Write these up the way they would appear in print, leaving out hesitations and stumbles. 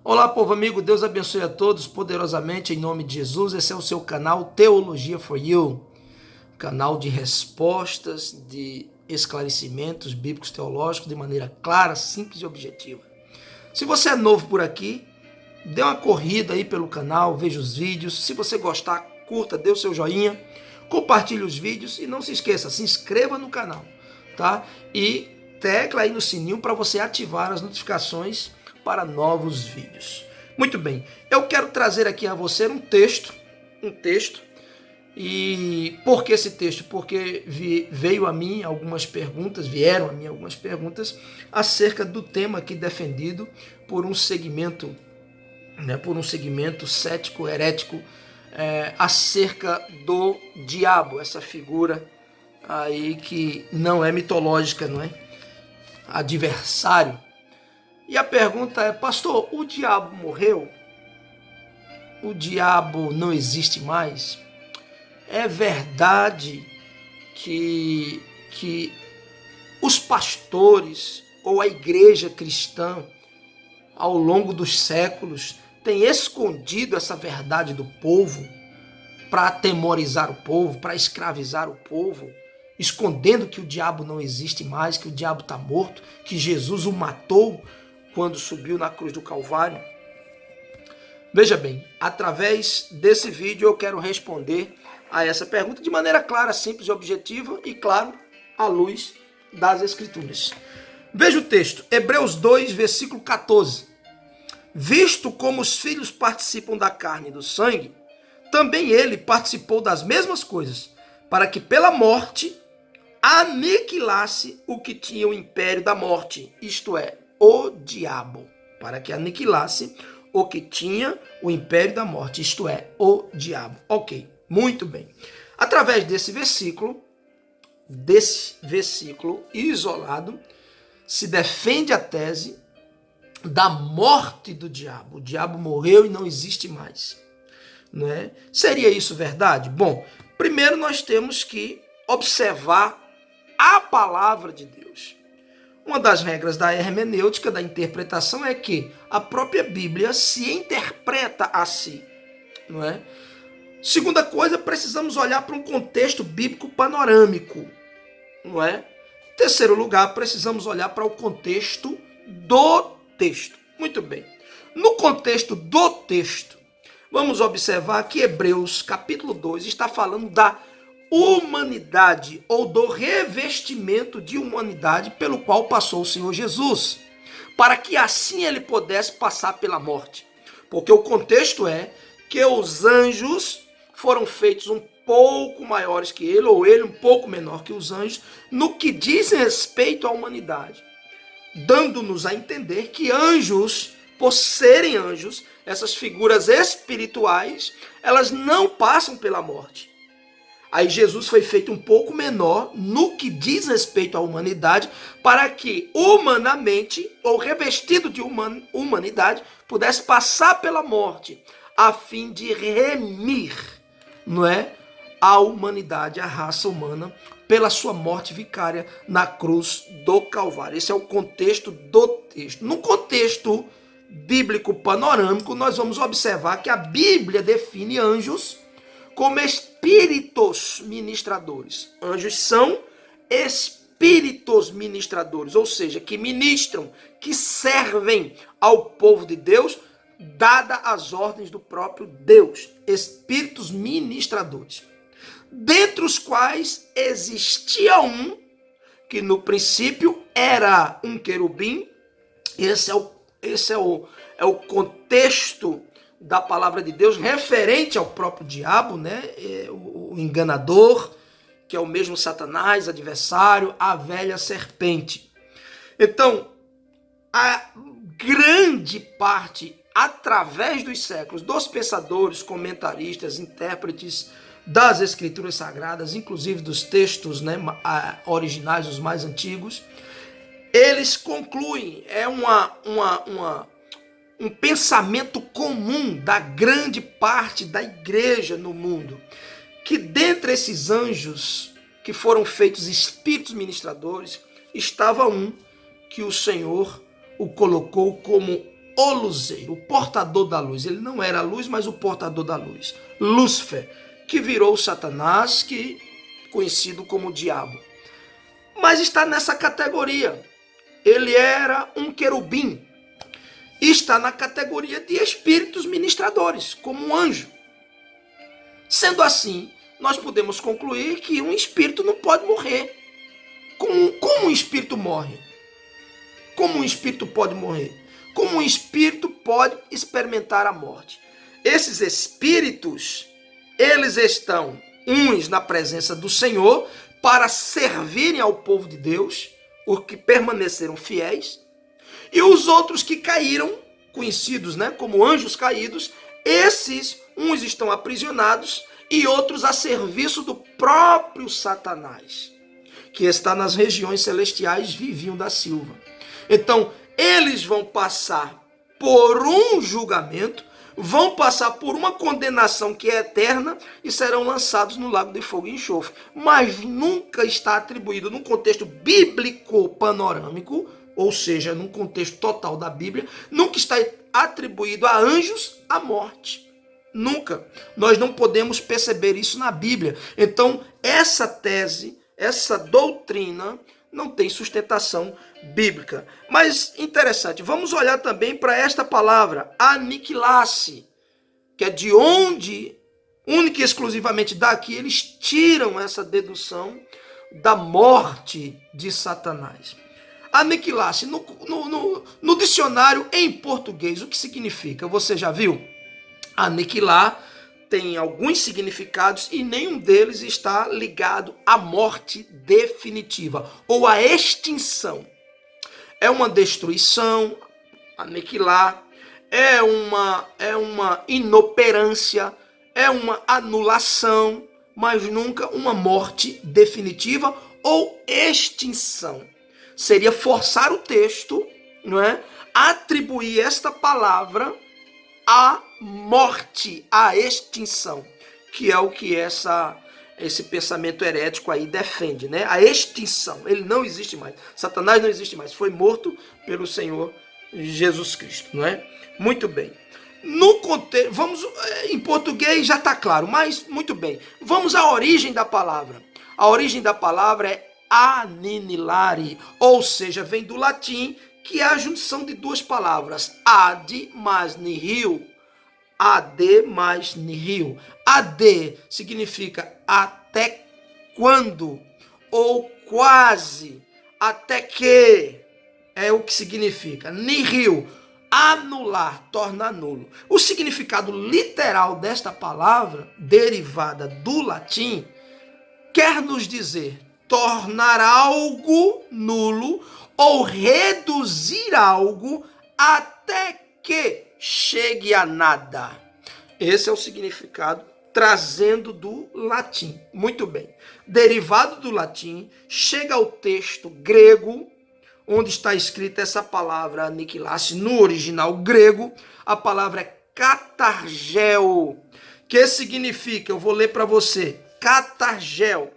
Olá, povo amigo, Deus abençoe a todos poderosamente em nome de Jesus. Esse é o seu canal Teologia for You, canal de respostas, de esclarecimentos bíblicos teológicos de maneira clara, simples e objetiva. Se você é novo por aqui, dê uma corrida aí pelo canal, veja os vídeos. Se você gostar, curta, dê o seu joinha, compartilhe os vídeos e não se esqueça, se inscreva no canal, tá? E tecla aí no sininho para você ativar as notificações para novos vídeos. Muito bem, eu quero trazer aqui a você um texto, e por que esse texto? Porque vieram a mim algumas perguntas acerca do tema aqui defendido por um segmento, cético, herético, acerca do diabo, essa figura aí que não é mitológica, não é? Adversário. E a pergunta é, pastor, o diabo morreu? O diabo não existe mais? É verdade que os pastores ou a igreja cristã, ao longo dos séculos, tem escondido essa verdade do povo para atemorizar o povo, para escravizar o povo, escondendo que o diabo não existe mais, que o diabo está morto, que Jesus o matou quando subiu na cruz do Calvário? Veja bem, através desse vídeo eu quero responder a essa pergunta de maneira clara, simples e objetiva e, claro, à luz das Escrituras. Veja o texto, Hebreus 2, versículo 14. Visto como os filhos participam da carne e do sangue, também ele participou das mesmas coisas, para que pela morte aniquilasse o que tinha o império da morte, isto é, o diabo, para que aniquilasse o que tinha o império da morte, isto é, o diabo. Ok, muito bem. Através desse versículo isolado, se defende a tese da morte do diabo. O diabo morreu e não existe mais, não é? Seria isso verdade? Bom, primeiro nós temos que observar a palavra de Deus. Uma das regras da hermenêutica, da interpretação, é que a própria Bíblia se interpreta a si, não é? Segunda coisa, precisamos olhar para um contexto bíblico panorâmico, não é? Terceiro lugar, precisamos olhar para o contexto do texto. Muito bem. No contexto do texto, vamos observar que Hebreus capítulo 2 está falando da humanidade ou do revestimento de humanidade pelo qual passou o Senhor Jesus, para que assim ele pudesse passar pela morte. Porque o contexto é que os anjos foram feitos um pouco maiores que ele, ou ele um pouco menor que os anjos, no que diz respeito à humanidade, dando-nos a entender que anjos, por serem anjos, essas figuras espirituais, elas não passam pela morte. Aí Jesus foi feito um pouco menor no que diz respeito à humanidade, para que humanamente, ou revestido de humanidade, pudesse passar pela morte, a fim de remir, não é, a humanidade, a raça humana, pela sua morte vicária na cruz do Calvário. Esse é o contexto do texto. No contexto bíblico panorâmico, nós vamos observar que a Bíblia define anjos como espíritos ministradores. Anjos são espíritos ministradores, ou seja, que ministram, que servem ao povo de Deus, dada as ordens do próprio Deus. Espíritos ministradores. Dentre os quais existia um que no princípio era um querubim. Esse é o contexto da palavra de Deus referente ao próprio diabo, né? O enganador, que é o mesmo Satanás, adversário, a velha serpente. Então, a grande parte, através dos séculos, dos pensadores, comentaristas, intérpretes das Escrituras Sagradas, inclusive dos textos, né, originais, os mais antigos, eles concluem, um pensamento comum da grande parte da igreja no mundo, que dentre esses anjos que foram feitos espíritos ministradores, estava um que o Senhor o colocou como o luzeiro, o portador da luz. Ele não era a luz, mas o portador da luz. Lúcifer, que virou Satanás, que conhecido como diabo. Mas está nessa categoria. Ele era um querubim. E está na categoria de espíritos ministradores, como um anjo. Sendo assim, nós podemos concluir que um espírito não pode morrer. Como um espírito morre? Como um espírito pode morrer? Como um espírito pode experimentar a morte? Esses espíritos, eles estão uns na presença do Senhor para servirem ao povo de Deus, os que permaneceram fiéis, e os outros que caíram, conhecidos, como anjos caídos, esses, uns estão aprisionados e outros a serviço do próprio Satanás, que está nas regiões celestiais Vivinho da Silva. Então, eles vão passar por um julgamento, vão passar por uma condenação que é eterna e serão lançados no lago de fogo e enxofre. Mas nunca está atribuído, num contexto bíblico panorâmico, ou seja, num contexto total da Bíblia, nunca está atribuído a anjos a morte. Nunca. Nós não podemos perceber isso na Bíblia. Então, essa tese, essa doutrina, não tem sustentação bíblica. Mas, interessante, vamos olhar também para esta palavra, aniquilar-se, que é de onde, única e exclusivamente daqui, eles tiram essa dedução da morte de Satanás. Aniquilar-se, no dicionário em português, o que significa? Você já viu? Aniquilar tem alguns significados e nenhum deles está ligado à morte definitiva ou à extinção. É uma destruição, aniquilar, é uma inoperância, é uma anulação, mas nunca uma morte definitiva ou extinção. Seria forçar o texto, não é? Atribuir esta palavra à morte, à extinção, que é o que esse pensamento herético aí defende, né? A extinção, ele não existe mais. Satanás não existe mais, foi morto pelo Senhor Jesus Cristo, não é? Muito bem. No contexto, em português já está claro, mas muito bem. Vamos à origem da palavra. A origem da palavra é aninilare, ou seja, vem do latim, que é a junção de duas palavras, ad mais nihil. Ad mais nihil. Ad significa até quando, ou quase, até que, é o que significa. Nihil, anular, tornar nulo. O significado literal desta palavra, derivada do latim, quer nos dizer tornar algo nulo ou reduzir algo até que chegue a nada. Esse é o significado trazendo do latim. Muito bem. Derivado do latim, chega ao texto grego, onde está escrita essa palavra aniquilar-se. No original grego, a palavra é katargel, que significa, eu vou ler para você, katargel,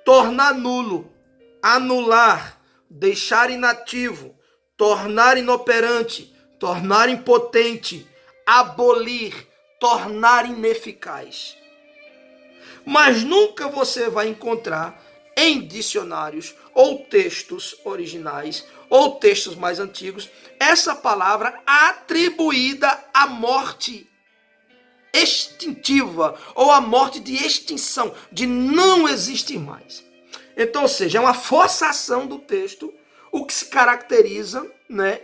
tornar nulo, anular, deixar inativo, tornar inoperante, tornar impotente, abolir, tornar ineficaz. Mas nunca você vai encontrar em dicionários ou textos originais ou textos mais antigos essa palavra atribuída à morte extintiva ou à morte de extinção, de não existir mais. Então, ou seja, é uma forçação do texto, o que se caracteriza,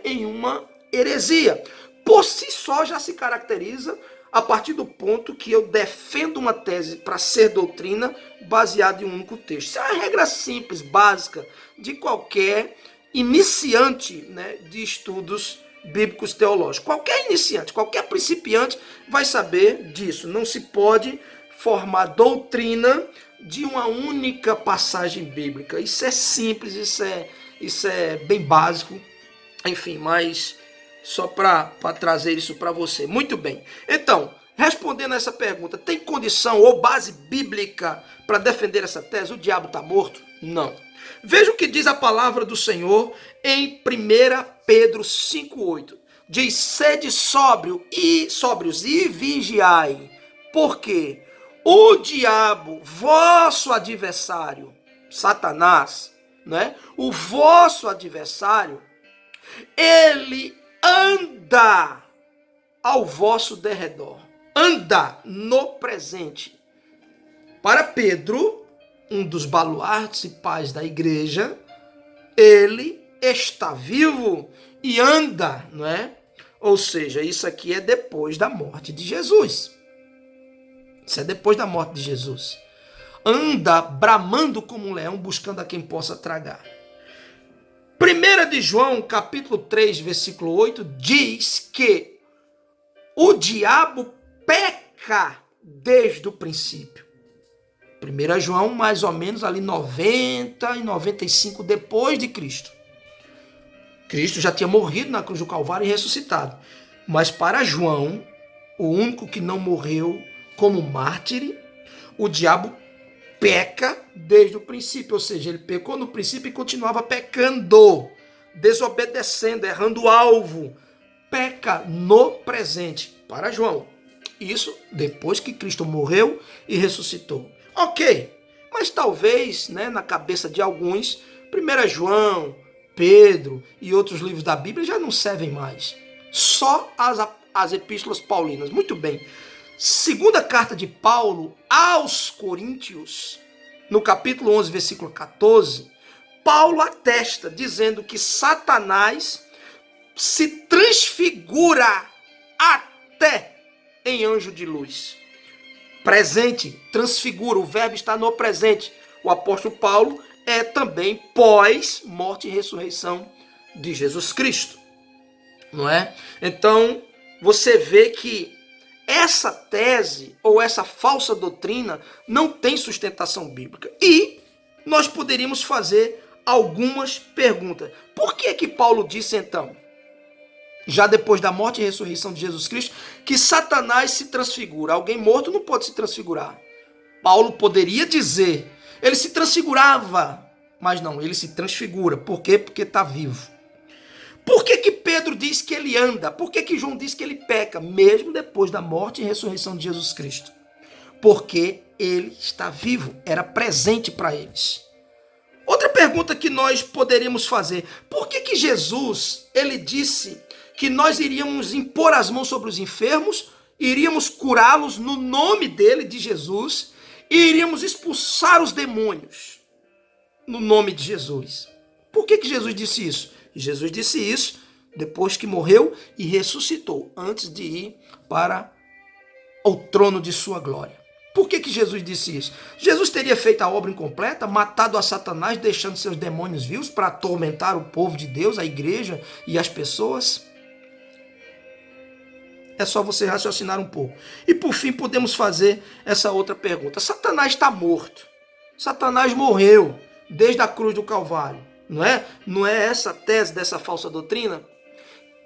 em uma heresia. Por si só já se caracteriza a partir do ponto que eu defendo uma tese para ser doutrina baseada em um único texto. Isso é uma regra simples, básica, de qualquer iniciante, de estudos bíblicos teológicos. Qualquer iniciante, qualquer principiante vai saber disso. Não se pode formar doutrina de uma única passagem bíblica. Isso é simples, isso é bem básico. Enfim, mas só para trazer isso para você. Muito bem. Então, respondendo a essa pergunta, tem condição ou base bíblica para defender essa tese? O diabo está morto? Não. Veja o que diz a palavra do Senhor em 1 Pedro 5,8. Diz, sede sóbrios e vigiai, porque o diabo, vosso adversário, Satanás, né? O vosso adversário, ele anda ao vosso derredor, anda no presente. Para Pedro, um dos baluartes e pais da igreja, ele está vivo e anda, não é? Ou seja, isso aqui é depois da morte de Jesus. Isso é depois da morte de Jesus. Anda bramando como um leão, buscando a quem possa tragar. 1 de João, capítulo 3, versículo 8, diz que o diabo peca desde o princípio. 1 João, mais ou menos ali 90 e 95 depois de Cristo. Cristo já tinha morrido na cruz do Calvário e ressuscitado. Mas para João, o único que não morreu como mártir, o diabo peca desde o princípio. Ou seja, ele pecou no princípio e continuava pecando, desobedecendo, errando o alvo. Peca no presente para João. Isso depois que Cristo morreu e ressuscitou. Ok, mas talvez, né, na cabeça de alguns, 1 João, Pedro e outros livros da Bíblia já não servem mais. Só as epístolas paulinas. Muito bem. Segunda carta de Paulo aos Coríntios, no capítulo 11, versículo 14, Paulo atesta, dizendo que Satanás se transfigura até em anjo de luz. Presente, transfigura, o verbo está no presente. O apóstolo Paulo é também pós morte e ressurreição de Jesus Cristo, não é? Então, você vê que essa tese ou essa falsa doutrina não tem sustentação bíblica. E nós poderíamos fazer algumas perguntas. Por que Paulo disse então, já depois da morte e ressurreição de Jesus Cristo, que Satanás se transfigura? Alguém morto não pode se transfigurar. Paulo poderia dizer, ele se transfigurava, mas não, ele se transfigura. Por quê? Porque está vivo. Por que Pedro diz que ele anda? Por que João diz que ele peca, mesmo depois da morte e ressurreição de Jesus Cristo? Porque ele está vivo, era presente para eles. Outra pergunta que nós poderíamos fazer, por que Jesus, ele disse que nós iríamos impor as mãos sobre os enfermos, iríamos curá-los no nome dele, de Jesus, e iríamos expulsar os demônios no nome de Jesus? Por que Jesus disse isso? Jesus disse isso depois que morreu e ressuscitou, antes de ir para o trono de sua glória. Por que Jesus disse isso? Jesus teria feito a obra incompleta, matado a Satanás, deixando seus demônios vivos para atormentar o povo de Deus, a igreja e as pessoas? É só você raciocinar um pouco. E por fim, podemos fazer essa outra pergunta. Satanás está morto. Satanás morreu desde a cruz do Calvário. Não é? Não é essa a tese dessa falsa doutrina?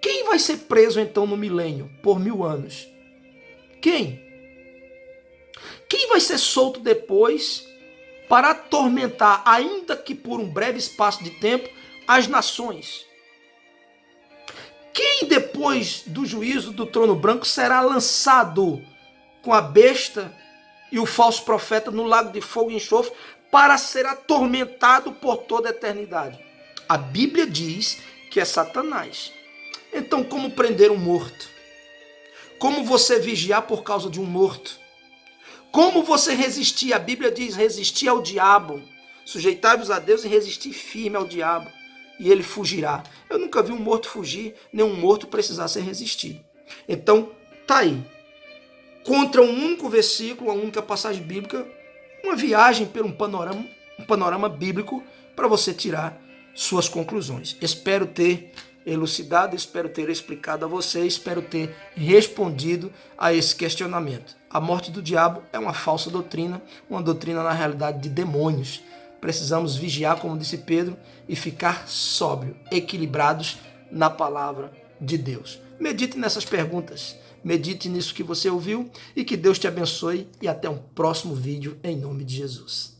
Quem vai ser preso então no milênio, por 1000 anos? Quem? Quem vai ser solto depois para atormentar, ainda que por um breve espaço de tempo, as nações? Quem depois do juízo do trono branco será lançado com a besta e o falso profeta no lago de fogo e enxofre para ser atormentado por toda a eternidade? A Bíblia diz que é Satanás. Então, como prender um morto? Como você vigiar por causa de um morto? Como você resistir? A Bíblia diz, resistir ao diabo. Sujeitai-vos a Deus e resistir firme ao diabo, e ele fugirá. Eu nunca vi um morto fugir, nem um morto precisar ser resistido. Então, tá aí. Contra um único versículo, uma única passagem bíblica, uma viagem por um panorama bíblico para você tirar suas conclusões. Espero ter elucidado, espero ter explicado a você, espero ter respondido a esse questionamento. A morte do diabo é uma falsa doutrina, uma doutrina na realidade de demônios. Precisamos vigiar, como disse Pedro, e ficar sóbrio, equilibrados na palavra de Deus. Medite nessas perguntas, medite nisso que você ouviu e que Deus te abençoe e até um próximo vídeo em nome de Jesus.